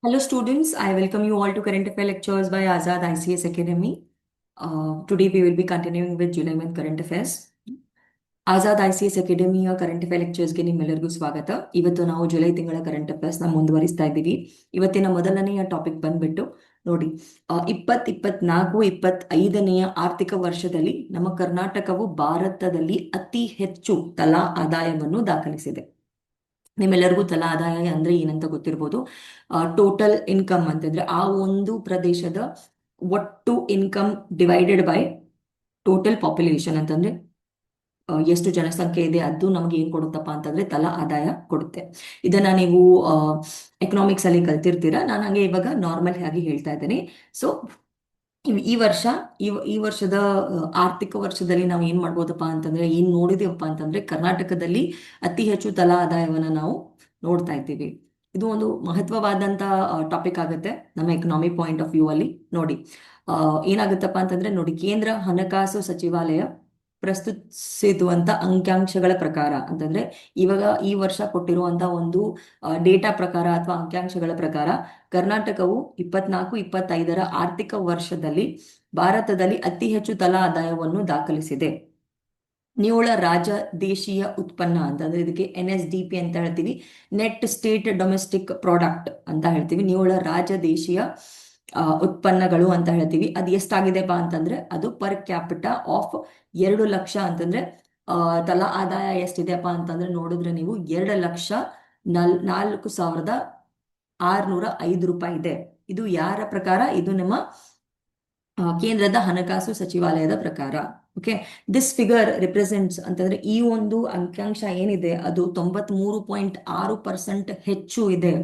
Hello students, I welcome you all to Current Affair lectures by Azad ICS Academy. Today we will be continuing with July month current affairs. Azad ICS ಅಕಾಡೆಮಿಯ current affair ಲೆಕ್ಚರ್ಸ್ಗೆ ನಿಮ್ಮೆಲ್ಲರಿಗೂ ಸ್ವಾಗತ. ಇವತ್ತು ನಾವು July ತಿಂಗಳ current affairs ನ ಮುಂದುವರಿಸ್ತಾ ಇದ್ದೀವಿ. ಇವತ್ತಿನ ಮೊದಲನೆಯ ಟಾಪಿಕ್ ಬಂದ್ಬಿಟ್ಟು ನೋಡಿ, 2024-25ನೆಯ ಆರ್ಥಿಕ ವರ್ಷದಲ್ಲಿ ನಮ್ಮ ಕರ್ನಾಟಕವು ಭಾರತದಲ್ಲಿ ಅತಿ ಹೆಚ್ಚು ತಲಾ ಆದಾಯವನ್ನು ದಾಖಲಿಸಿದೆ. ನಿಮ್ಮೆಲ್ಲರಿಗೂ ತಲಾ ಆದಾಯ ಅಂದ್ರೆ ಏನಂತ ಗೊತ್ತಿರ್ಬೋದು. ಟೋಟಲ್ ಇನ್ಕಮ್ ಅಂತಂದ್ರೆ ಆ ಒಂದು ಪ್ರದೇಶದ ಒಟ್ಟು income divided by total population ಅಂತಂದ್ರೆ ಎಷ್ಟು ಜನಸಂಖ್ಯೆ ಇದೆ ಅದು ನಮ್ಗೆ ಏನ್ ಕೊಡುತ್ತಪ್ಪ ಅಂತಂದ್ರೆ ತಲಾ ಆದಾಯ ಕೊಡುತ್ತೆ. ಇದನ್ನ ನೀವು ಎಕನಾಮಿಕ್ಸ್ ಅಲ್ಲಿ ಕಲ್ತಿರ್ತೀರಾ. ನಾನು ಹಂಗೆ ಇವಾಗ ನಾರ್ಮಲ್ ಆಗಿ ಹೇಳ್ತಾ ಇದ್ದೇನೆ. ಸೊ ಈ ವರ್ಷ ಈ ವರ್ಷದ ಆರ್ಥಿಕ ವರ್ಷದಲ್ಲಿ ನಾವು ಏನ್ ಮಾಡ್ಬೋದಪ್ಪ ಅಂತಂದ್ರೆ ಏನ್ ನೋಡಿದೀವಪ್ಪ ಅಂತಂದ್ರೆ ಕರ್ನಾಟಕದಲ್ಲಿ ಅತಿ ಹೆಚ್ಚು ತಲಾ ಆದಾಯವನ್ನ ನಾವು ನೋಡ್ತಾ ಇದ್ದೀವಿ. ಇದು ಒಂದು ಮಹತ್ವವಾದಂತ ಟಾಪಿಕ್ ಆಗುತ್ತೆ ನಮ್ಮ ಎಕನಾಮಿ ಪಾಯಿಂಟ್ ಆಫ್ ವ್ಯೂ ಅಲ್ಲಿ. ನೋಡಿ, ಏನಾಗುತ್ತಪ್ಪ ಅಂತಂದ್ರೆ ನೋಡಿ, ಕೇಂದ್ರ ಹಣಕಾಸು ಸಚಿವಾಲಯ ಪ್ರಸ್ತುತಿಸುವಂತ ಅಂಕಿಅಂಶಗಳ ಪ್ರಕಾರ ಅಂತಂದ್ರೆ ಇವಾಗ ಈ ವರ್ಷ ಕೊಟ್ಟಿರುವಂತ ಒಂದು ಡೇಟಾ ಪ್ರಕಾರ ಅಥವಾ ಅಂಕಿಅಂಶಗಳ ಪ್ರಕಾರ ಕರ್ನಾಟಕವು 24-25ರ ಆರ್ಥಿಕ ವರ್ಷದಲ್ಲಿ ಭಾರತದಲ್ಲಿ ಅತಿ ಹೆಚ್ಚು ತಲಾ ಆದಾಯವನ್ನು ದಾಖಲಿಸಿದೆ. ನಿವ್ವಳ ರಾಜ ದೇಶೀಯ ಉತ್ಪನ್ನ ಅಂತಂದ್ರೆ ಇದಕ್ಕೆ NSDP ಅಂತ ಹೇಳ್ತೀವಿ, ನೆಟ್ ಸ್ಟೇಟ್ ಡೊಮೆಸ್ಟಿಕ್ ಪ್ರಾಡಕ್ಟ್ ಅಂತ ಹೇಳ್ತೀವಿ. ನಿವ್ವಳ ರಾಜ ದೇಶೀಯ ಉತ್ಪನ್ನಗಳು ಅಂತ ಹೇಳ್ತೀವಿ. ಅದು ಎಷ್ಟಾಗಿದೆಪ್ಪ ಅಂತಂದ್ರೆ ಅದು ಪರ್ ಕ್ಯಾಪಿಟ ಆಫ್ 2 ಲಕ್ಷ ಅಂತಂದ್ರೆ ತಲಾ ಆದಾಯ ಎಷ್ಟಿದೆಪ್ಪ ಅಂತಂದ್ರೆ ನೋಡಿದ್ರೆ ನೀವು 2,04,605 ರೂಪಾಯಿ ಇದೆ. ಇದು ಯಾರ ಪ್ರಕಾರ? ಇದು ನಿಮ್ಮ ಕೇಂದ್ರದ ಹಣಕಾಸು ಸಚಿವಾಲಯದ ಪ್ರಕಾರ. ಓಕೆ, ದಿಸ್ ಫಿಗರ್ ರಿಪ್ರೆಸೆಂಟ್ಸ್ ಅಂತಂದ್ರೆ ಈ ಒಂದು ಅಂಕಿಅಂಶ ಏನಿದೆ ಅದು 93.6% ಹೆಚ್ಚು ಇದೆ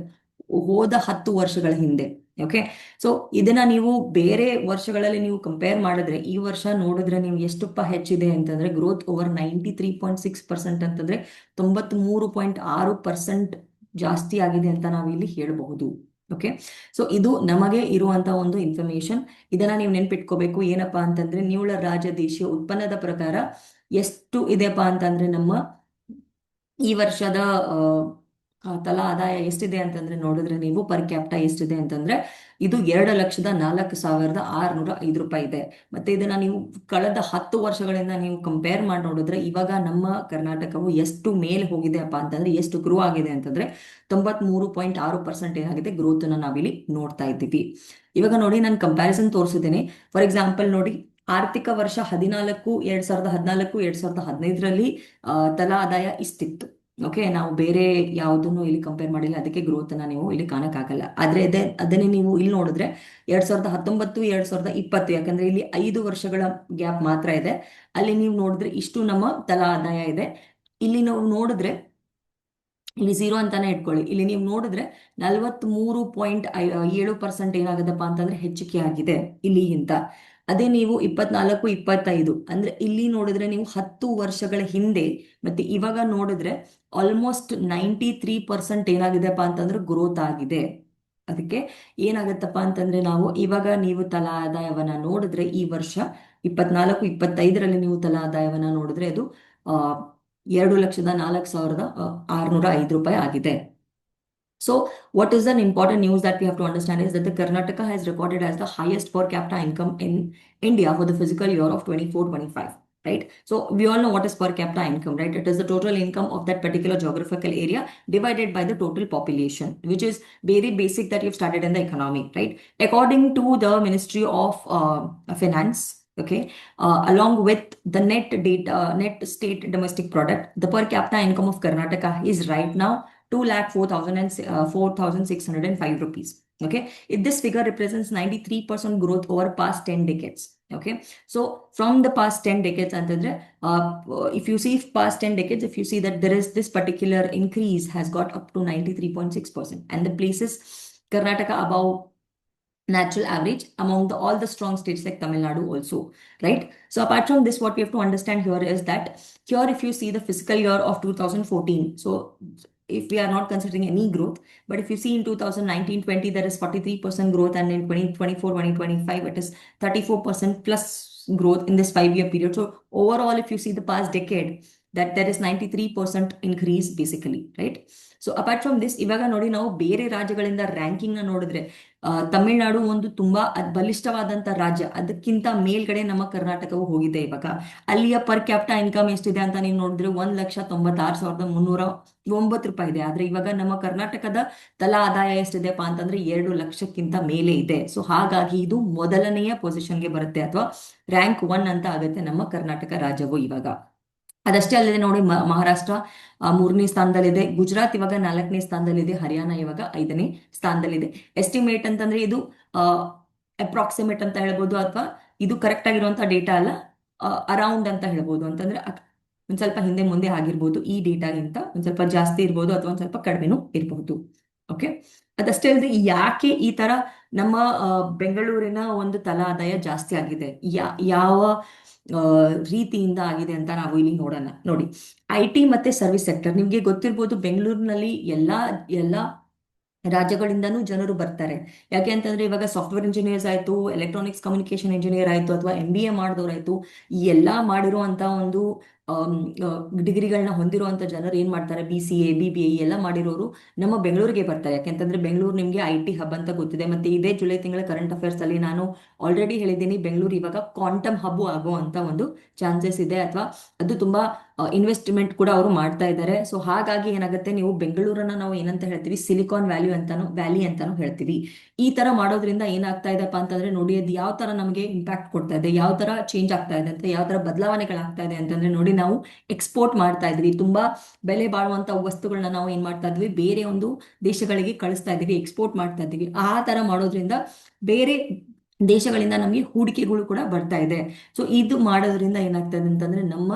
ಹೋದ 10 ವರ್ಷಗಳ ಹಿಂದೆ. ಓಕೆ, ಸೊ ಇದನ್ನ ನೀವು ಬೇರೆ ವರ್ಷಗಳಲ್ಲಿ ನೀವು ಕಂಪೇರ್ ಮಾಡಿದ್ರೆ ಈ ವರ್ಷ ನೋಡಿದ್ರೆ ನೀವು ಎಷ್ಟಪ್ಪ ಹೆಚ್ಚಿದೆ ಅಂತಂದ್ರೆ ಗ್ರೋತ್ ಓವರ್ 93.6% ಅಂತಂದ್ರೆ 93.6% ಜಾಸ್ತಿ ಆಗಿದೆ ಅಂತ ನಾವು ಇಲ್ಲಿ ಹೇಳಬಹುದು. ಓಕೆ, ಸೊ ಇದು ನಮಗೆ ಇರುವಂತ ಒಂದು ಇನ್ಫಾರ್ಮೇಶನ್. ಇದನ್ನ ನೀವು ನೆನ್ಪಿಟ್ಕೋಬೇಕು. ಏನಪ್ಪಾ ಅಂತಂದ್ರೆ ನಿವ್ವಳ ರಾಜ ದೇಶೀಯ ಉತ್ಪನ್ನದ ಪ್ರಕಾರ ಎಷ್ಟು ಇದೆಪ್ಪ ಅಂತಂದ್ರೆ ನಮ್ಮ ಈ ವರ್ಷದ ತಲಾ ಆದಾಯ ಎಷ್ಟಿದೆ ಅಂತಂದ್ರೆ ನೋಡಿದ್ರೆ ನೀವು ಪರ್ ಕ್ಯಾಪಿಟ ಎಷ್ಟಿದೆ ಅಂತಂದ್ರೆ ಇದು 2,04,605 ರೂಪಾಯಿ ಇದೆ. ಮತ್ತೆ ಇದನ್ನ ನೀವು ಕಳೆದ 10 ವರ್ಷಗಳಿಂದ ನೀವು ಕಂಪೇರ್ ಮಾಡಿ ನೋಡಿದ್ರೆ ಇವಾಗ ನಮ್ಮ ಕರ್ನಾಟಕವು ಎಷ್ಟು ಮೇಲೆ ಹೋಗಿದೆ ಅಪ್ಪ ಅಂತಂದ್ರೆ ಎಷ್ಟು ಗ್ರೋ ಆಗಿದೆ ಅಂತಂದ್ರೆ 93.6% ಏನಾಗಿದೆ ಗ್ರೋತ್ ಅನ್ನ ನಾವಿಲ್ಲಿ ನೋಡ್ತಾ ಇದ್ದೀವಿ. ಇವಾಗ ನೋಡಿ, ನಾನು ಕಂಪ್ಯಾರಿಸನ್ ತೋರಿಸಿದ್ದೇನೆ. ಫಾರ್ ಎಕ್ಸಾಂಪಲ್ ನೋಡಿ, ಆರ್ಥಿಕ ವರ್ಷ 2014-2015ರಲ್ಲಿ ತಲಾ ಆದಾಯ ಇಷ್ಟಿತ್ತು. ಓಕೆ, ನಾವು ಬೇರೆ ಯಾವುದನ್ನು ಇಲ್ಲಿ ಕಂಪೇರ್ ಮಾಡಿಲ್ಲ, ಅದಕ್ಕೆ ಗ್ರೋತ್ ಅನ್ನ ನೀವು ಇಲ್ಲಿ ಕಾಣಕ್ಕಾಗಲ್ಲ. ಆದ್ರೆ ಅದನ್ನೇ ನೀವು ಇಲ್ಲಿ ನೋಡಿದ್ರೆ 2019-2020, ಯಾಕಂದ್ರೆ ಇಲ್ಲಿ 5 ವರ್ಷಗಳ ಗ್ಯಾಪ್ ಮಾತ್ರ ಇದೆ. ಅಲ್ಲಿ ನೀವು ನೋಡಿದ್ರೆ ಇಷ್ಟು ನಮ್ಮ ತಲಾ ಆದಾಯ ಇದೆ. ಇಲ್ಲಿ ನಾವು ನೋಡಿದ್ರೆ ಇಲ್ಲಿ 0 ಅಂತಾನೆ ಇಟ್ಕೊಳ್ಳಿ. ಇಲ್ಲಿ ನೀವು ನೋಡಿದ್ರೆ 43.7% ಏನಾಗದಪ್ಪ ಅಂತಂದ್ರೆ ಹೆಚ್ಚಿಗೆ ಆಗಿದೆ ಇಲ್ಲಿಗಿಂತ. ಅದೇ ನೀವು 24-25 ಅಂದ್ರೆ ಇಲ್ಲಿ ನೋಡಿದ್ರೆ ನೀವು 10 ವರ್ಷಗಳ ಹಿಂದೆ ಮತ್ತೆ ಇವಾಗ ನೋಡಿದ್ರೆ ಆಲ್ಮೋಸ್ಟ್ 93% ಏನಾಗಿದೆಪ್ಪ ಅಂತಂದ್ರೆ ಗ್ರೋತ್ ಆಗಿದೆ. ಅದಕ್ಕೆ ಏನಾಗತ್ತಪ್ಪ ಅಂತಂದ್ರೆ ನಾವು ಇವಾಗ ನೀವು ತಲಾ ಆದಾಯವನ್ನ ನೋಡಿದ್ರೆ ಈ ವರ್ಷ 24-25ರಲ್ಲಿ ನೀವು ತಲಾ ಆದಾಯವನ್ನ ನೋಡಿದ್ರೆ ಅದು 2,04,605 ರೂಪಾಯಿ ಆಗಿದೆ. So, what is an important news that we have to understand is that the Karnataka has recorded as the highest per capita income in India for the fiscal year of 24-25. Right? So we all know what is per capita income, right? It is the total income of that particular geographical area divided by the total population, which is very basic that you've studied in the economy, right? According to the Ministry of Finance, okay, along with the net state domestic product, the per capita income of Karnataka is right now 2,04,605 rupees. Okay, this figure represents 93% growth over past 10 decades. Okay, so from the past 10 decades antandre, if you see past 10 decades, if you see that there is this particular increase has got up to 93.6%, and the places Karnataka above natural average among all the strong states like Tamil Nadu also, right? So apart from this, what we have to understand here is that here if you see the fiscal year of 2014, so if we are not considering any growth, but if you see in 2019-20 there is 43% growth, and in 2024-2025 it is 34% plus growth in this 5-year period. So overall, if you see the past decade, that there is 93% increase basically, right? So apart from this, ಇವಾಗ ನೋಡಿ ನಾವು ಬೇರೆ ರಾಜ್ಯಗಳಿಂದ ranking ನ ನೋಡಿದ್ರೆ ತಮಿಳ್ನಾಡು ಒಂದು ತುಂಬಾ ಬಲಿಷ್ಠವಾದಂತ ರಾಜ್ಯ, ಅದಕ್ಕಿಂತ ಮೇಲ್ಗಡೆ ನಮ್ಮ ಕರ್ನಾಟಕವು ಹೋಗಿದೆ. ಇವಾಗ ಅಲ್ಲಿಯ ಪರ್ ಕ್ಯಾಪಿಟಾ ಇನ್ಕಮ್ ಎಷ್ಟಿದೆ ಅಂತ ನೀವು ನೋಡಿದ್ರೆ 1,96,309 ಇದೆ. ಆದ್ರೆ ಇವಾಗ ನಮ್ಮ ಕರ್ನಾಟಕದ ತಲಾ ಆದಾಯ ಎಷ್ಟಿದೆಪ್ಪ ಅಂತಂದ್ರೆ 2 ಲಕ್ಷಕ್ಕಿಂತ ಮೇಲೆ ಇದೆ. ಸೊ ಹಾಗಾಗಿ ಇದು ಮೊದಲನೆಯ ಪೊಸಿಷನ್ಗೆ ಬರುತ್ತೆ, ಅಥವಾ ರ್ಯಾಂಕ್ 1 ಅಂತ ಆಗುತ್ತೆ ನಮ್ಮ ಕರ್ನಾಟಕ ರಾಜ್ಯವು ಇವಾಗ. ಅದಷ್ಟೇ ಅಲ್ಲದೆ ನೋಡಿ, ಮಹಾರಾಷ್ಟ್ರ 3ನೇ ಸ್ಥಾನದಲ್ಲಿದೆ, ಗುಜರಾತ್ ಇವಾಗ 4ನೇ ಸ್ಥಾನದಲ್ಲಿದೆ, ಹರಿಯಾಣ ಇವಾಗ 5ನೇ ಸ್ಥಾನದಲ್ಲಿದೆ. ಎಸ್ಟಿಮೇಟ್ ಅಂತಂದ್ರೆ ಇದು ಅಪ್ರಾಕ್ಸಿಮೇಟ್ ಅಂತ ಹೇಳ್ಬೋದು, ಅಥವಾ ಇದು ಕರೆಕ್ಟ್ ಆಗಿರುವಂತಹ ಡೇಟಾ ಅಲ್ಲ, ಅರೌಂಡ್ ಅಂತ ಹೇಳ್ಬೋದು. ಅಂತಂದ್ರೆ ಒಂದ್ ಸ್ವಲ್ಪ ಹಿಂದೆ ಮುಂದೆ ಆಗಿರ್ಬೋದು, ಈ ಡೇಟಾಗಿಂತ ಒಂದ್ ಸ್ವಲ್ಪ ಜಾಸ್ತಿ ಇರ್ಬೋದು ಅಥವಾ ಒಂದ್ ಸ್ವಲ್ಪ ಕಡಿಮೆನೂ ಇರಬಹುದು. ಓಕೆ, ಅದಷ್ಟೇ ಅಲ್ಲದೆ ಯಾಕೆ ಈ ತರ ನಮ್ಮ ಬೆಂಗಳೂರಿನ ಒಂದು ತಲಾ ಆದಾಯ ಜಾಸ್ತಿ ಆಗಿದೆ, ಯಾವ ರೀತಿಯಿಂದ ಆಗಿದೆ ಅಂತ ನಾವು ಇಲ್ಲಿ ನೋಡೋಣ. ನೋಡಿ, IT ಮತ್ತೆ ಸರ್ವಿಸ್ ಸೆಕ್ಟರ್, ನಿಮ್ಗೆ ಗೊತ್ತಿರ್ಬೋದು ಬೆಂಗಳೂರಿನಲ್ಲಿ ಎಲ್ಲಾ ರಾಜ್ಯಗಳಿಂದನೂ ಜನರು ಬರ್ತಾರೆ. ಯಾಕೆ ಅಂತಂದ್ರೆ ಇವಾಗ ಸಾಫ್ಟ್ವೇರ್ ಇಂಜಿನಿಯರ್ಸ್ ಆಯ್ತು, ಎಲೆಕ್ಟ್ರಾನಿಕ್ಸ್ ಕಮ್ಯುನಿಕೇಶನ್ ಇಂಜಿನಿಯರ್ ಆಯ್ತು, ಅಥವಾ MBA ಮಾಡಿದವರಾಯ್ತು, ಈ ಎಲ್ಲಾ ಮಾಡಿರುವಂತ ಒಂದು ಡಿಗ್ರಿಗಳನ್ನ ಹೊಂದಿರುವಂತ ಜನರು ಏನ್ ಮಾಡ್ತಾರೆ, BCA BBA ಎಲ್ಲ ಮಾಡಿರೋರು ನಮ್ಮ ಬೆಂಗಳೂರಿಗೆ ಬರ್ತಾರೆ. ಯಾಕೆಂತಂದ್ರೆ ಬೆಂಗಳೂರು ನಿಮ್ಗೆ IT ಹಬ್ ಅಂತ ಗೊತ್ತಿದೆ. ಮತ್ತೆ ಇದೇ ಜುಲೈ ತಿಂಗಳ ಕರೆಂಟ್ ಅಫೇರ್ಸ್ ಅಲ್ಲಿ ನಾನು ಆಲ್ರೆಡಿ ಹೇಳಿದ್ದೀನಿ, ಬೆಂಗಳೂರು ಇವಾಗ ಕ್ವಾಂಟಮ್ ಹಬ್ ಆಗೋ ಅಂತ ಒಂದು ಚಾನ್ಸಸ್ ಇದೆ, ಅಥವಾ ಅದು ತುಂಬಾ ಇನ್ವೆಸ್ಟ್ಮೆಂಟ್ ಕೂಡ ಅವರು ಮಾಡ್ತಾ ಇದ್ದಾರೆ. ಸೊ ಹಾಗಾಗಿ ಏನಾಗುತ್ತೆ, ನೀವು ಬೆಂಗಳೂರನ್ನ ನಾವು ಏನಂತ ಹೇಳ್ತೀವಿ, ಸಿಲಿಕಾನ್ ವ್ಯಾಲಿ ಅಂತಾನು ಹೇಳ್ತೀವಿ. ಈ ತರ ಮಾಡೋದ್ರಿಂದ ಏನಾಗ್ತಾ ಇದೆಪ್ಪ ಅಂತಂದ್ರೆ ನೋಡಿ, ಅದು ಯಾವ ತರ ನಮಗೆ ಇಂಪ್ಯಾಕ್ಟ್ ಕೊಡ್ತಾ ಇದೆ, ಯಾವ ತರ ಚೇಂಜ್ ಆಗ್ತಾ ಇದೆ ಅಂತ, ಯಾವ ತರ ಬದಲಾವಣೆಗಳಾಗ್ತಾ ಇದೆ ಅಂತಂದ್ರೆ ನೋಡಿ, ನಾವು ಎಕ್ಸ್ಪೋರ್ಟ್ ಮಾಡ್ತಾ ಇದ್ವಿ, ತುಂಬಾ ಬೆಲೆ ಬಾಳುವಂತ ವಸ್ತುಗಳನ್ನ ನಾವು ಏನ್ ಮಾಡ್ತಾ ಇದ್ವಿ, ಬೇರೆ ಒಂದು ದೇಶಗಳಿಗೆ ಕಳಿಸ್ತಾ ಇದೀವಿ, ಎಕ್ಸ್ಪೋರ್ಟ್ ಮಾಡ್ತಾ ಇದ್ದೀವಿ. ಆ ತರ ಮಾಡೋದ್ರಿಂದ ಬೇರೆ ದೇಶಗಳಿಂದ ನಮಗೆ ಹೂಡಿಕೆಗಳು ಕೂಡ ಬರ್ತಾ ಇದೆ. ಸೊ ಇದು ಮಾಡೋದ್ರಿಂದ ಏನಾಗ್ತಾ ಇದೆ ಅಂತಂದ್ರೆ ನಮ್ಮ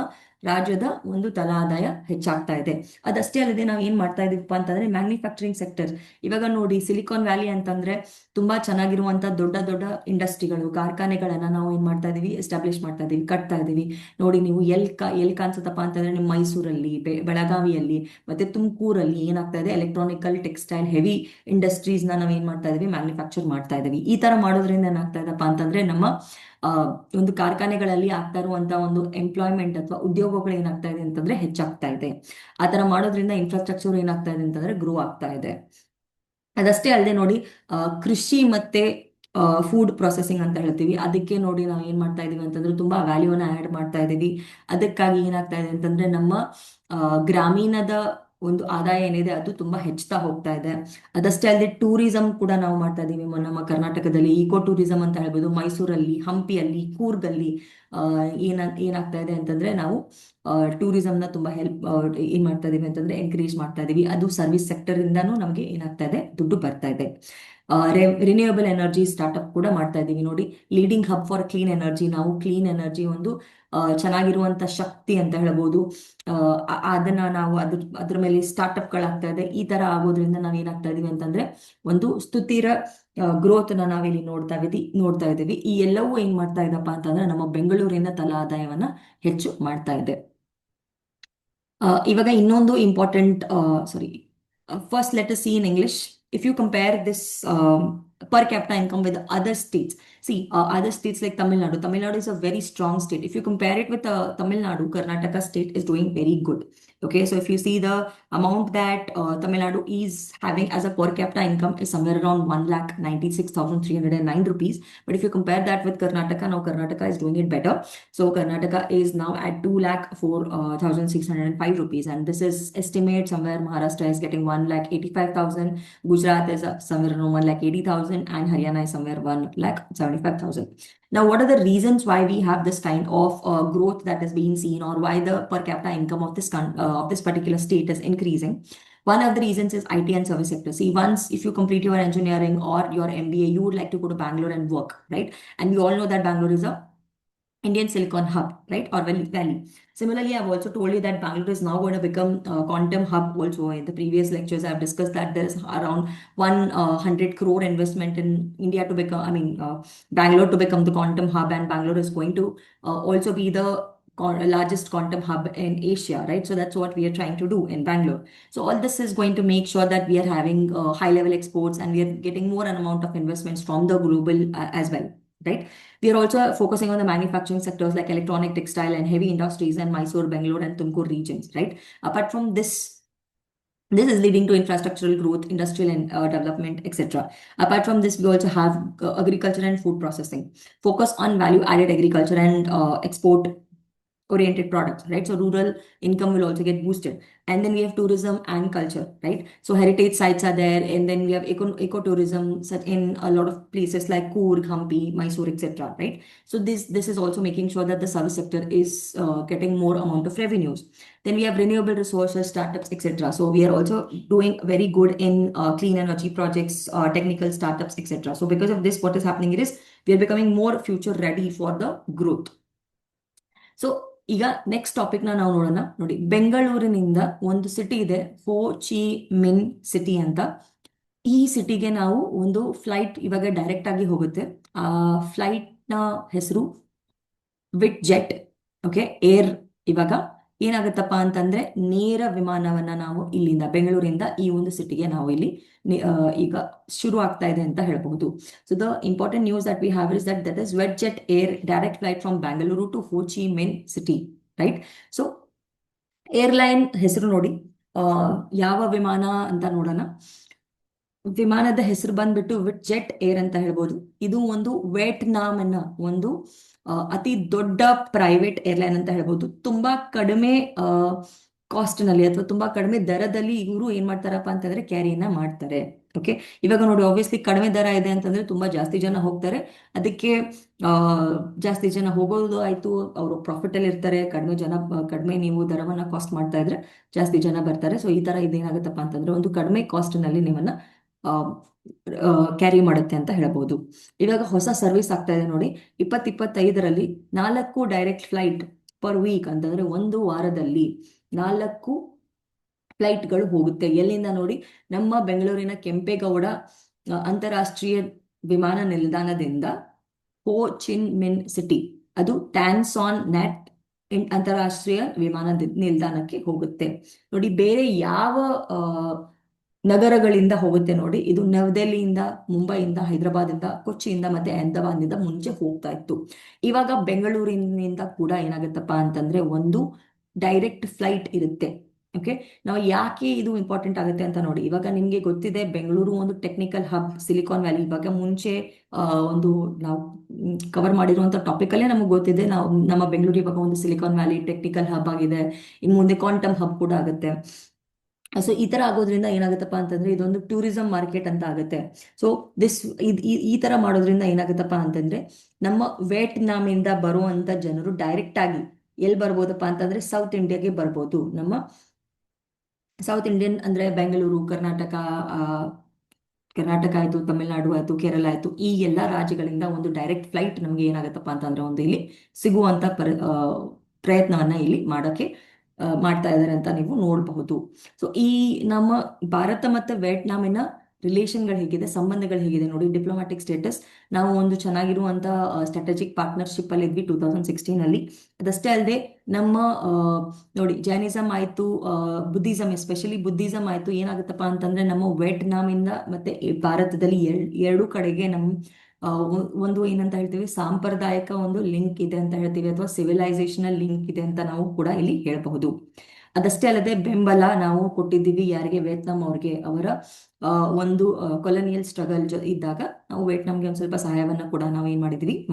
ರಾಜ್ಯದ ಒಂದು ತಲಾ ಆದಾಯ ಹೆಚ್ಚಾಗ್ತಾ ಇದೆ. ಅದಷ್ಟೇ ಅಲ್ಲದೆ ನಾವು ಏನ್ ಮಾಡ್ತಾ ಇದೀವಪ್ಪ ಅಂತಂದ್ರೆ ಮ್ಯಾನುಫ್ಯಾಕ್ಚರಿಂಗ್ ಸೆಕ್ಟರ್. ಇವಾಗ ನೋಡಿ, ಸಿಲಿಕಾನ್ ವ್ಯಾಲಿ ಅಂತಂದ್ರೆ ತುಂಬಾ ಚೆನ್ನಾಗಿರುವಂತ ದೊಡ್ಡ ದೊಡ್ಡ ಇಂಡಸ್ಟ್ರಿಗಳು, ಕಾರ್ಖಾನೆಗಳನ್ನ ನಾವು ಏನ್ ಮಾಡ್ತಾ ಇದೀವಿ, ಎಸ್ಟಾಬ್ಲಿಷ್ ಮಾಡ್ತಾ ಇದೀವಿ, ಕಟ್ತಾ ಇದೀವಿ. ನೋಡಿ, ನೀವು ಎಲ್ ಕಾಣಿಸುತ್ತಪ್ಪ ಅಂತಂದ್ರೆ ನಿಮ್ಮ ಮೈಸೂರಲ್ಲಿ, ಬೆಳಗಾವಿಯಲ್ಲಿ, ಮತ್ತೆ ತುಮಕೂರಲ್ಲಿ ಏನಾಗ್ತಾ ಇದೆ, ಎಲೆಕ್ಟ್ರಾನಿಕಲ್, ಟೆಕ್ಸ್ಟೈಲ್, ಹೆವಿ ಇಂಡಸ್ಟ್ರೀಸ್ ನ ನಾವ್ ಏನ್ ಮಾಡ್ತಾ ಇದೀವಿ, ಮ್ಯಾನುಫ್ಯಾಕ್ಚರ್ ಮಾಡ್ತಾ ಇದೀವಿ. ಈ ತರ ಮಾಡೋದ್ರಿಂದ ಏನಾಗ್ತಾ ಇದಪ್ಪ ಅಂತಂದ್ರೆ ನಮ್ಮ ಒಂದು ಕಾರ್ಖಾನೆಗಳಲ್ಲಿ ಆಗ್ತಾ ಇರುವಂತಹ ಒಂದು ಎಂಪ್ಲಾಯ್ಮೆಂಟ್ ಅಥವಾ ಉದ್ಯೋಗಗಳು ಏನಾಗ್ತಾ ಇದೆ ಅಂತಂದ್ರೆ ಹೆಚ್ಚಾಗ್ತಾ ಇದೆ. ಆ ತರ ಮಾಡೋದ್ರಿಂದ ಇನ್ಫ್ರಾಸ್ಟ್ರಕ್ಚರ್ ಏನಾಗ್ತಾ ಇದೆ ಅಂತಂದ್ರೆ ಗ್ರೋ ಆಗ್ತಾ ಇದೆ. ಅದಷ್ಟೇ ಅಲ್ಲದೆ ನೋಡಿ, ಕೃಷಿ ಮತ್ತೆ ಫುಡ್ ಪ್ರೊಸೆಸಿಂಗ್ ಅಂತ ಹೇಳ್ತೀವಿ, ಅದಕ್ಕೆ ನೋಡಿ ನಾವು ಏನ್ ಮಾಡ್ತಾ ಇದೀವಿ ಅಂತಂದ್ರೆ ತುಂಬಾ ವ್ಯಾಲ್ಯೂನ ಆಡ್ ಮಾಡ್ತಾ ಇದೀವಿ. ಅದಕ್ಕಾಗಿ ಏನಾಗ್ತಾ ಇದೆ ಅಂತಂದ್ರೆ ನಮ್ಮ ಗ್ರಾಮೀಣದ ಒಂದು ಆದಾಯ ಏನಿದೆ ಅದು ತುಂಬಾ ಹೆಚ್ಚುತ್ತಾ ಹೋಗ್ತಾ ಇದೆ. ಅದಷ್ಟೇ ಅಲ್ಲದೆ ಟೂರಿಸಂ ಕೂಡ ನಾವು ಮಾಡ್ತಾ ಇದೀವಿ ನಮ್ಮ ಕರ್ನಾಟಕದಲ್ಲಿ. ಈಕೋ ಟೂರಿಸಂ ಅಂತ ಹೇಳ್ಬೋದು, ಮೈಸೂರಲ್ಲಿ, ಹಂಪಿಯಲ್ಲಿ, ಕೂರ್ಗಲ್ಲಿ ಏನಾಗ್ತಾ ಇದೆ ಅಂತಂದ್ರೆ ನಾವು ಟೂರಿಸಂನ ತುಂಬಾ ಏನ್ ಮಾಡ್ತಾ ಇದೀವಿ ಅಂತಂದ್ರೆ ಎನ್ಕರೇಜ್ ಮಾಡ್ತಾ ಇದೀವಿ. ಅದು ಸರ್ವಿಸ್ ಸೆಕ್ಟರ್ ಇಂದಾನು ನಮ್ಗೆ ಏನಾಗ್ತಾ ಇದೆ, ದುಡ್ಡು ಬರ್ತಾ ಇದೆ. ರಿನ್ಯೂಯಬಲ್ ಎನರ್ಜಿ ಸ್ಟಾರ್ಟ್ಅಪ್ ಕೂಡ ಮಾಡ್ತಾ ಇದೀವಿ. ನೋಡಿ, leading hub for clean energy, ನಾವು ಕ್ಲೀನ್ ಎನರ್ಜಿ ಒಂದು ಚೆನ್ನಾಗಿರುವಂತ ಶಕ್ತಿ ಅಂತ ಹೇಳ್ಬೋದು, ಅದನ್ನ ನಾವು ಅದ್ರ ಮೇಲೆ ಸ್ಟಾರ್ಟ್ಅಪ್ ಗಳಾಗ್ತಾ ಇದೆ. ಈ ತರ ಆಗೋದ್ರಿಂದ ನಾವ್ ಏನಾಗ್ತಾ ಇದೀವಿ ಅಂತಂದ್ರೆ ಒಂದು ಸುಸ್ಥಿರ ಗ್ರೋತ್ ನ ನಾವಿಲ್ಲಿ ನೋಡ್ತಾ ಇದೀವಿ. ಈ ಎಲ್ಲವೂ ಏನ್ ಮಾಡ್ತಾ ಇದಪ್ಪ ಅಂತಂದ್ರೆ ನಮ್ಮ ಬೆಂಗಳೂರಿನ ತಲಾ ಆದಾಯವನ್ನ ಹೆಚ್ಚು ಮಾಡ್ತಾ ಇದೆ. ಇವಾಗ ಇನ್ನೊಂದು important, first let us see in English. If you compare this per capita income with other states, see other states like Tamil Nadu is a very strong state. If you compare it with Tamil Nadu, Karnataka state is doing very good. Okay, so if you see the amount that Tamil Nadu is having as a per capita income is somewhere around 1,96,309 rupees. But if you compare that with Karnataka, now Karnataka is doing it better. So Karnataka is now at 2,04,605 rupees, and this is estimate. Somewhere Maharashtra is getting 1,85,000, Gujarat is somewhere around 1,80,000, and Haryana is somewhere 1,75,000. Now, what are the reasons why we have this kind of growth that is being seen, or why the per capita income of this particular state is increasing? One of the reasons is IT and service sector. See, once if you complete your engineering or your MBA, you would like to go to Bangalore and work, right? And we all know that Bangalore is a Indian Silicon Hub, right? Or Valley. Similarly, I've also told you that Bangalore is now going to become a quantum hub also. In the previous lectures, I've discussed that there's around 100 crore investment in India to become, Bangalore to become the quantum hub, and Bangalore is going to also be the largest quantum hub in Asia, right? So that's what we are trying to do in Bangalore. So all this is going to make sure that we are having high level exports, and we are getting more an amount of investments from the global as well. right? We are also focusing on the manufacturing sectors like electronic, textile, and heavy industries and Mysore, Bangalore, and Tumkur regions, right? Apart from this is leading to infrastructural growth, industrial and development, etc. Apart from this, we also have agriculture and food processing. Focus on value added agriculture and export oriented products, right? So rural income will also get boosted. And then we have tourism and culture, right? So heritage sites are there, and then we have ecotourism such in a lot of places like Coorg, Hampi, Mysore, etc. Right? So this is also making sure that the service sector is getting more amount of revenues. Then we have renewable resources, startups, etc. So we are also doing very good in clean energy projects, technical startups, etc. So because of this, what is happening is we are becoming more future ready for the growth. So ಈಗ next topic ನಾವು ನೋಡೋಣ. ನೋಡಿ, ಬೆಂಗಳೂರಿನಿಂದ ಒಂದು city ಇದೆ, ಹೋ Chi Minh city ಅಂತ. ಈ ಸಿಟಿಗೆ ನಾವು ಒಂದು ಫ್ಲೈಟ್ ಇವಾಗ ಡೈರೆಕ್ಟ್ ಆಗಿ ಹೋಗುತ್ತೆ. ಆ ಫ್ಲೈಟ್ ನ ಹೆಸರು ವಿಟ್ ಜೆಟ್. Okay, air. ಇವಾಗ ಏನಾಗುತ್ತಪ್ಪ ಅಂತಂದ್ರೆ ನೇರ ವಿಮಾನವನ್ನ ನಾವು ಇಲ್ಲಿಂದ ಬೆಂಗಳೂರಿಂದ ಈ ಒಂದು ಸಿಟಿಗೆ ನಾವು ಇಲ್ಲಿ ಈಗ ಶುರು ಆಗ್ತಾ ಇದೆ ಅಂತ ಹೇಳಬಹುದು. So the important news that we have is that is VietJet Air direct flight from Bangalore to Ho Chi Minh City, right? So airline ಹೆಸರು ನೋಡಿ, ಯಾವ ವಿಮಾನ ಅಂತ ನೋಡೋಣ. ವಿಮಾನದ ಹೆಸರು ಬಂದ್ಬಿಟ್ಟು ವಿಟ್ ಜೆಟ್ ಏರ್ ಅಂತ ಹೇಳ್ಬೋದು. ಇದು ಒಂದು ವಿಯೆಟ್ನಾಂನ ಒಂದು ಅತಿ ದೊಡ್ಡ ಪ್ರೈವೇಟ್ ಏರ್ಲೈನ್ ಅಂತ ಹೇಳ್ಬೋದು. ತುಂಬಾ ಕಡಿಮೆ ಕಾಸ್ಟ್ ನಲ್ಲಿ ಅಥವಾ ತುಂಬಾ ಕಡಿಮೆ ದರದಲ್ಲಿ ಇವರು ಏನ್ ಮಾಡ್ತಾರಪ್ಪ ಅಂತಂದ್ರೆ ಕ್ಯಾರಿಯನ್ನ ಮಾಡ್ತಾರೆ. ಓಕೆ, ಇವಾಗ ನೋಡಿ, ಆಬ್ವಿಯಸ್ಲಿ ಕಡಿಮೆ ದರ ಇದೆ ಅಂತಂದ್ರೆ ತುಂಬಾ ಜಾಸ್ತಿ ಜನ ಹೋಗ್ತಾರೆ. ಅದಕ್ಕೆ ಜಾಸ್ತಿ ಜನ ಹೋಗೋದು ಆಯ್ತು, ಅವರು ಪ್ರಾಫಿಟ್ ಅಲ್ಲಿ ಇರ್ತಾರೆ. ಕಡಿಮೆ ನೀವು ದರವನ್ನ ಕಾಸ್ಟ್ ಮಾಡ್ತಾ ಇದ್ರೆ ಜಾಸ್ತಿ ಜನ ಬರ್ತಾರೆ. ಸೊ ಈ ತರ ಇದೇನಾಗುತ್ತಪ್ಪ ಅಂತಂದ್ರೆ ಒಂದು ಕಡಿಮೆ ಕಾಸ್ಟ್ ನಲ್ಲಿ ನಿಮ್ಮನ್ನ ಕ್ಯಾರಿ ಮಾಡುತ್ತೆ ಅಂತ ಹೇಳ್ಬೋದು. ಇವಾಗ ಹೊಸ ಸರ್ವಿಸ್ ಆಗ್ತಾ ಇದೆ ನೋಡಿ, 2025ರಲ್ಲಿ 4 ಡೈರೆಕ್ಟ್ ಫ್ಲೈಟ್ ಪರ್ ವೀಕ್ ಅಂತಂದ್ರೆ ಒಂದು ವಾರದಲ್ಲಿ 4 ಫ್ಲೈಟ್ಗಳು ಹೋಗುತ್ತೆ. ಎಲ್ಲಿಂದ ನೋಡಿ, ನಮ್ಮ ಬೆಂಗಳೂರಿನ ಕೆಂಪೇಗೌಡ ಅಂತಾರಾಷ್ಟ್ರೀಯ ವಿಮಾನ ನಿಲ್ದಾಣದಿಂದ ಹೋ ಚಿನ್ ಮಿನ್ ಸಿಟಿ, ಅದು ಟ್ಯಾನ್ಸಾನ್ ನೆಟ್ ಅಂತಾರಾಷ್ಟ್ರೀಯ ವಿಮಾನ ನಿಲ್ದಾಣಕ್ಕೆ ಹೋಗುತ್ತೆ. ನೋಡಿ, ಬೇರೆ ಯಾವ ನಗರಗಳಿಂದ ಹೋಗುತ್ತೆ ನೋಡಿ, ಇದು ನವದೆಹಲಿಯಿಂದ, ಮುಂಬೈಯಿಂದ, ಹೈದರಾಬಾದಿಂದ, ಕೊಚ್ಚಿಯಿಂದ ಮತ್ತೆ ಅಹಮದಾಬಾದ್ನಿಂದ ಮುಂಚೆ ಹೋಗ್ತಾ ಇತ್ತು. ಇವಾಗ ಬೆಂಗಳೂರಿನಿಂದ ಕೂಡ ಏನಾಗುತ್ತಪ್ಪ ಅಂತಂದ್ರೆ ಒಂದು ಡೈರೆಕ್ಟ್ ಫ್ಲೈಟ್ ಇರುತ್ತೆ. ಓಕೆ, ನಾವು ಯಾಕೆ ಇದು ಇಂಪಾರ್ಟೆಂಟ್ ಆಗುತ್ತೆ ಅಂತ ನೋಡಿ. ಇವಾಗ ನಿಮ್ಗೆ ಗೊತ್ತಿದೆ, ಬೆಂಗಳೂರು ಒಂದು ಟೆಕ್ನಿಕಲ್ ಹಬ್, ಸಿಲಿಕಾನ್ ವ್ಯಾಲಿ. ಇವಾಗ ಮುಂಚೆ ಒಂದು ನಾವು ಕವರ್ ಮಾಡಿರುವಂತ ಟಾಪಿಕ್ ಅಲ್ಲೇ ನಮಗೆ ಗೊತ್ತಿದೆ, ನಾವು ನಮ್ಮ ಬೆಂಗಳೂರು ಇವಾಗ ಒಂದು ಸಿಲಿಕಾನ್ ವ್ಯಾಲಿ ಟೆಕ್ನಿಕಲ್ ಹಬ್ ಆಗಿದೆ. ಇನ್ನು ಮುಂದೆ ಕ್ವಾಂಟಮ್ ಹಬ್ ಕೂಡ ಆಗುತ್ತೆ. ಸೊ ಈ ತರ ಆಗೋದ್ರಿಂದ ಏನಾಗುತ್ತಪ್ಪ ಅಂತಂದ್ರೆ ಇದೊಂದು ಟೂರಿಸಂ ಮಾರ್ಕೆಟ್ ಅಂತ ಆಗುತ್ತೆ. ಸೊ ಈ ತರ ಮಾಡೋದ್ರಿಂದ ಏನಾಗುತ್ತಪ್ಪ ಅಂತಂದ್ರೆ ನಮ್ಮ ವಿಯೆಟ್ನಾಮಿಂದ ಬರುವಂತ ಜನರು ಡೈರೆಕ್ಟ್ ಆಗಿ ಎಲ್ಲಿ ಬರ್ಬೋದಪ್ಪ ಅಂತಂದ್ರೆ ಸೌತ್ ಇಂಡಿಯಾಗೆ ಬರ್ಬೋದು. ನಮ್ಮ ಸೌತ್ ಇಂಡಿಯನ್ ಅಂದ್ರೆ ಬೆಂಗಳೂರು, ಕರ್ನಾಟಕ ಆಯ್ತು, ತಮಿಳುನಾಡು ಆಯ್ತು, ಕೇರಳ ಆಯ್ತು, ಈ ಎಲ್ಲಾ ರಾಜ್ಯಗಳಿಂದ ಒಂದು ಡೈರೆಕ್ಟ್ ಫ್ಲೈಟ್ ನಮ್ಗೆ ಏನಾಗತ್ತಪ್ಪ ಅಂತಂದ್ರೆ ಒಂದು ಇಲ್ಲಿ ಸಿಗುವಂತ ಪ್ರಯತ್ನವನ್ನ ಇಲ್ಲಿ ಮಾಡ್ತಾ ಇದ್ದಾರೆ ಅಂತ ನೀವು ನೋಡಬಹುದು. ಸೊ ಈ ನಮ್ಮ ಭಾರತ ಮತ್ತು ವಿಯೆಟ್ನಾಮಿನ ರಿಲೇಷನ್ಗಳು ಹೇಗಿದೆ, ಸಂಬಂಧಗಳು ಹೇಗಿದೆ ನೋಡಿ. ಡಿಪ್ಲೊಮ್ಯಾಟಿಕ್ ಸ್ಟೇಟಸ್, ನಾವು ಒಂದು ಚೆನ್ನಾಗಿರುವಂತ ಸ್ಟ್ರಾಟಜಿಕ್ ಪಾರ್ಟ್ನರ್ಶಿಪ್ ಅಲ್ಲಿ ಇದ್ವಿ 2016 ಅಲ್ಲಿ. ಅದಷ್ಟೇ ಅಲ್ಲದೆ ನಮ್ಮ ನೋಡಿ, ಜೈನಿಸಂ ಆಯ್ತು, ಬುದ್ಧಿಸಂ, ಎಸ್ಪೆಷಲಿ ಬುದ್ಧಿಸಂ ಆಯ್ತು, ಏನಾಗುತ್ತಪ್ಪ ಅಂತಂದ್ರೆ ನಮ್ಮ ವಿಯೆಟ್ನಾಮಿಂದ ಮತ್ತೆ ಭಾರತದಲ್ಲಿ ಎರಡು ಕಡೆಗೆ ನಮ್ಮ ಒಂದು ಏನಂತ ಹೇಳ್ತೀವಿ, ಸಾಂಪ್ರದಾಯಿಕ ಒಂದು ಲಿಂಕ್ ಇದೆ ಅಂತ ಹೇಳ್ತೀವಿ, ಅಥವಾ ಸಿವಿಲೈಸೇಷನಲ್ ಲಿಂಕ್ ಇದೆ ಅಂತ ನಾವು ಕೂಡ ಇಲ್ಲಿ ಹೇಳಬಹುದು. ಅದಷ್ಟೇ ಅಲ್ಲದೆ ಬೆಂಬಲ ನಾವು ಕೊಟ್ಟಿದ್ದೀವಿ ಯಾರಿಗೆ, ವಿಯೆಟ್ನಾಂ ಅವ್ರಿಗೆ. ಅವರ ಒಂದು ಕೊಲೋನಿಯಲ್ ಸ್ಟ್ರಗಲ್ ಇದ್ದಾಗ ನಾವು ವಿಯೆಟ್ನಾಂಗೆ ಒಂದ್ ಸ್ವಲ್ಪ ಸಹಾಯವನ್ನ ಕೂಡ ನಾವು ಏನ್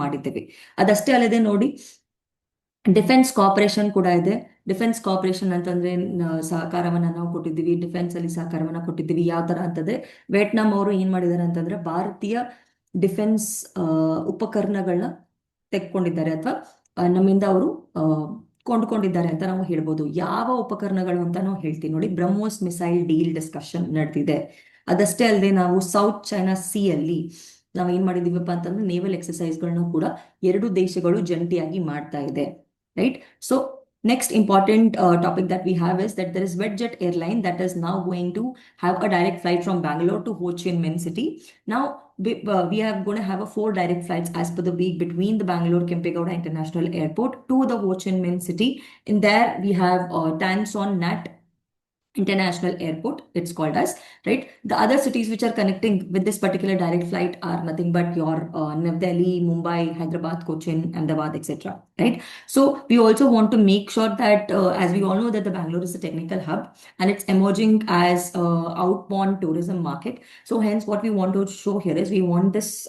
ಮಾಡಿದ್ದೇವೆ. ಅದಷ್ಟೇ ಅಲ್ಲದೆ ನೋಡಿ, ಡಿಫೆನ್ಸ್ ಕೋಆಪರೇಷನ್ ಕೂಡ ಇದೆ. ಡಿಫೆನ್ಸ್ ಕೋಆಪರೇಷನ್ ಅಂತಂದ್ರೆ ಸಹಕಾರವನ್ನ ನಾವು ಕೊಟ್ಟಿದ್ದೀವಿ, ಡಿಫೆನ್ಸ್ ಅಲ್ಲಿ ಸಹಕಾರವನ್ನ ಕೊಟ್ಟಿದ್ದೀವಿ. ಯಾವ ತರ ಅಂತಂದ್ರೆ ವಿಯೆಟ್ನಾಂ ಅವರು ಏನ್ ಮಾಡಿದ್ದಾರೆ ಅಂತಂದ್ರೆ ಭಾರತೀಯ ಡಿಫೆನ್ಸ್ ಉಪಕರಣಗಳನ್ನ ತೆಕ್ಕೊಂಡಿದ್ದಾರೆ, ಅಥವಾ ನಮ್ಮಿಂದ ಅವರು ಕೊಂಡ್ಕೊಂಡಿದ್ದಾರೆ ಅಂತ ನಾವು ಹೇಳ್ಬೋದು. ಯಾವ ಉಪಕರಣಗಳು ಅಂತ ನಾವು ಹೇಳ್ತೀವಿ ನೋಡಿ. ಬ್ರಹ್ಮೋಸ್ ಮಿಸೈಲ್ ಡೀಲ್ ಡಿಸ್ಕಷನ್ ನಡೆದಿದೆ. ಅದಷ್ಟೇ ಅಲ್ಲದೆ ನಾವು ಸೌತ್ ಚೈನಾ ಸಿ ಅಲ್ಲಿ ನಾವು ಏನ್ ಮಾಡಿದೀವಪ್ಪ ಅಂತಂದ್ರೆ ನೇವಲ್ ಎಕ್ಸರ್ಸೈಸ್ಗಳನ್ನ ಕೂಡ ಎರಡು ದೇಶಗಳು ಜಂಟಿಯಾಗಿ ಮಾಡ್ತಾ ಇದೆ, right? So next important topic that we have is that there is WestJet airline that is now going to have a direct flight from Bangalore to Ho Chi Minh City. Now we are going to have 4 direct flights as per the week between the Bangalore Kempegowda International Airport to the Ho Chi Minh City. In there we have Tan Son Nhat international airport, it's called as, right? The other cities which are connecting with this particular direct flight are nothing but your New Delhi, Mumbai, Hyderabad, Cochin, Ahmedabad, etc., right? So we also want to make sure that, as we all know, that the Bangalore is a technical hub and it's emerging as outbound tourism market. So hence, what we want to show here is we want this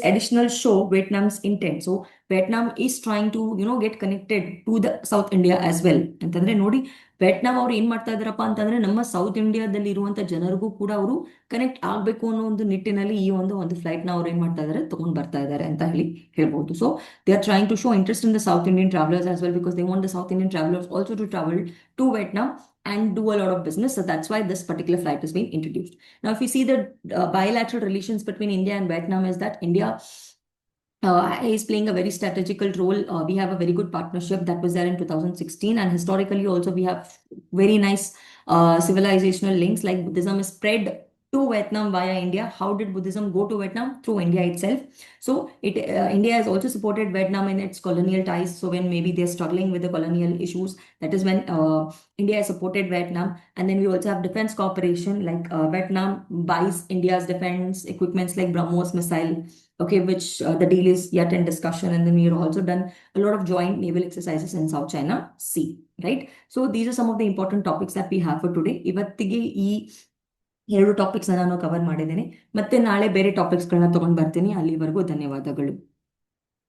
additional show Vietnam's intent. So Vietnam is trying to, get connected to the South India as well. ಅಂತಂದ್ರೆ ನೋಡಿ, Vietnam ಅವ್ರು ಏನ್ ಮಾಡ್ತಾ ಇದಾರಪ್ಪ ಅಂತಂದ್ರೆ ನಮ್ಮ south ಇಂಡಿಯಾದಲ್ಲಿ ಇರುವಂತ ಜನರಿಗೂ ಕೂಡ ಅವರು ಕನೆಕ್ಟ್ ಆಗ್ಬೇಕು ಅನ್ನೋ ಒಂದು ನಿಟ್ಟಿನಲ್ಲಿ ಈ ಒಂದು ಫ್ಲೈಟ್ ನ ಅವ್ರು ಏನ್ ಮಾಡ್ತಾ ಇದಾರೆ, ತಗೊಂಡ್ ಬರ್ತಾ ಇದಾರೆ ಅಂತ ಹೇಳ್ಬಹುದು. So they are trying to show interest in the South Indian travellers as well, because they want the South Indian travellers also to travel to Vietnam and do a lot of business. So that's why this particular flight has been introduced. Now, if you see the bilateral relations between India and Vietnam, is that India is playing a very strategical role. We have a very good partnership that was there in 2016, and historically also we have very nice civilizational links. Like Buddhism is spread to Vietnam via India. How did Buddhism go to Vietnam? Through India itself. So India has also supported Vietnam in its colonial ties. So when maybe they're struggling with the colonial issues, that is when India has supported Vietnam. And then we also have defense cooperation, like Vietnam buys India's defense equipments like BrahMos missile, okay, which the deal is yet in discussion. And then we have also done a lot of joint naval exercises in South China Sea, right? So these are some of the important topics that we have for today. ಇವತ್ತಿಗೆ ಈ 2 topics ನಾನು cover ಮಾಡಿದ್ದೇನೆ. ಮತ್ತೆ ನಾಳೆ ಬೇರೆ ಟಾಪಿಕ್ಸ್ಗಳನ್ನ ತಗೊಂಡ್ ಬರ್ತೀನಿ. ಅಲ್ಲಿವರೆಗೂ ಧನ್ಯವಾದಗಳು.